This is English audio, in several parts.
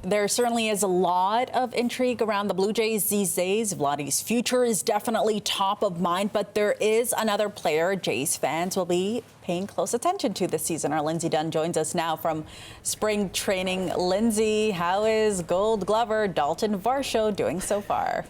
There certainly is a lot of intrigue around the Blue Jays these days. Vladdy's future is definitely top of mind, but there is another player Jays fans will be paying close attention to this season. Our Lindsay Dunn joins us now from spring training. Lindsay, how is Gold Glover Daulton Varsho doing so far?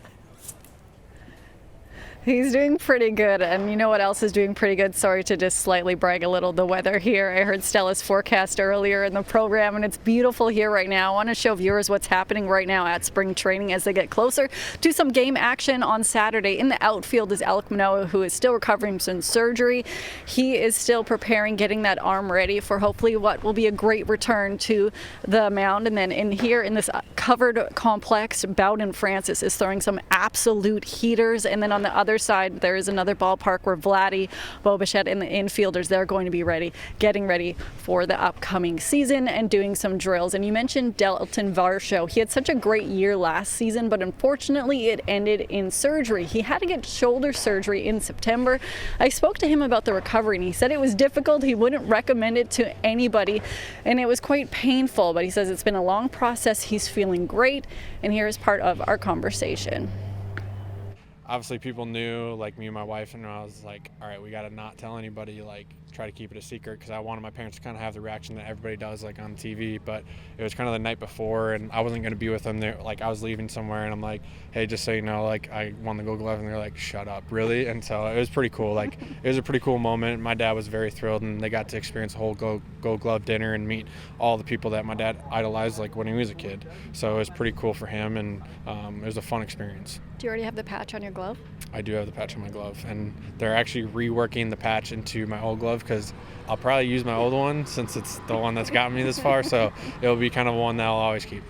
He's doing pretty good, and you know what else is doing pretty good? Sorry to just slightly brag a little, the weather here. I heard Stella's forecast earlier in the program, and it's beautiful here right now. I want to show viewers what's happening right now at spring training as they get closer to some game action on Saturday. In the outfield is Alec Manoa, who is still recovering from surgery. He is still preparing, getting that arm ready for hopefully what will be a great return to the mound. And then in here in this covered complex, Bowden Francis is throwing some absolute heaters, and then on the other side there is another ballpark where Vladdy, Bobichette, and the infielders, they're going to be ready, getting ready for the upcoming season and doing some drills. And you mentioned Daulton Varsho. He had such a great year last season, but unfortunately it ended in surgery. He had to get shoulder surgery in September. I spoke to him about the recovery, and he said it was difficult. He wouldn't recommend it to anybody, and it was quite painful, but he says it's been a long process. He's feeling great, and here is part of our conversation. Obviously people knew, like me and my wife, and I was like, all right, we got to not tell anybody, like try to keep it a secret, because I wanted my parents to kind of have the reaction that everybody does, like on TV. But it was kind of the night before, and I wasn't going to be with them there. Like I was leaving somewhere, and I'm like, hey, just so you know, like I won the Gold Glove, and they're like, shut up, really? And so it was pretty cool. Like it was a pretty cool moment. My dad was very thrilled, and they got to experience a whole Gold Glove dinner and meet all the people that my dad idolized, like when he was a kid. So it was pretty cool for him, and it was a fun experience. Do you already have the patch on your glove? I do have the patch on my glove, and they're actually reworking the patch into my old glove, because I'll probably use my old one since it's the one that's gotten me this far, so it'll be kind of one that I'll always keep.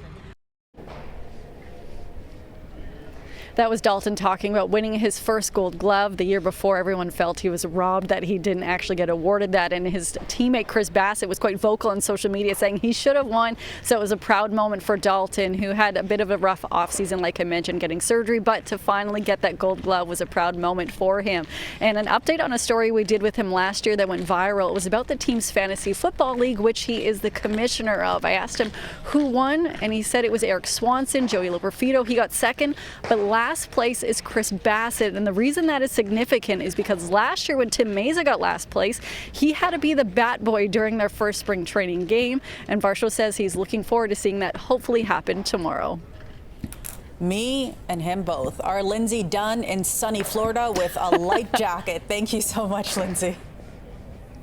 That was Daulton talking about winning his first Gold Glove. The year before, everyone felt he was robbed that he didn't actually get awarded that, and his teammate Chris Bassett was quite vocal on social media saying he should have won. So it was a proud moment for Daulton, who had a bit of a rough offseason, like I mentioned, getting surgery, but to finally get that Gold Glove was a proud moment for him. And an update on a story we did with him last year that went viral. It was about the team's fantasy football league, which he is the commissioner of. I asked him who won, and he said it was Eric Swanson, Joey Loperfido. He got second, but last place is Chris Bassett, and the reason that is significant is because last year when Tim Meza got last place, he had to be the bat boy during their first spring training game, and Varsho says he's looking forward to seeing that hopefully happen tomorrow. Me and him both. Our Lindsay Dunn in sunny Florida with a light jacket. Thank you so much, Lindsay.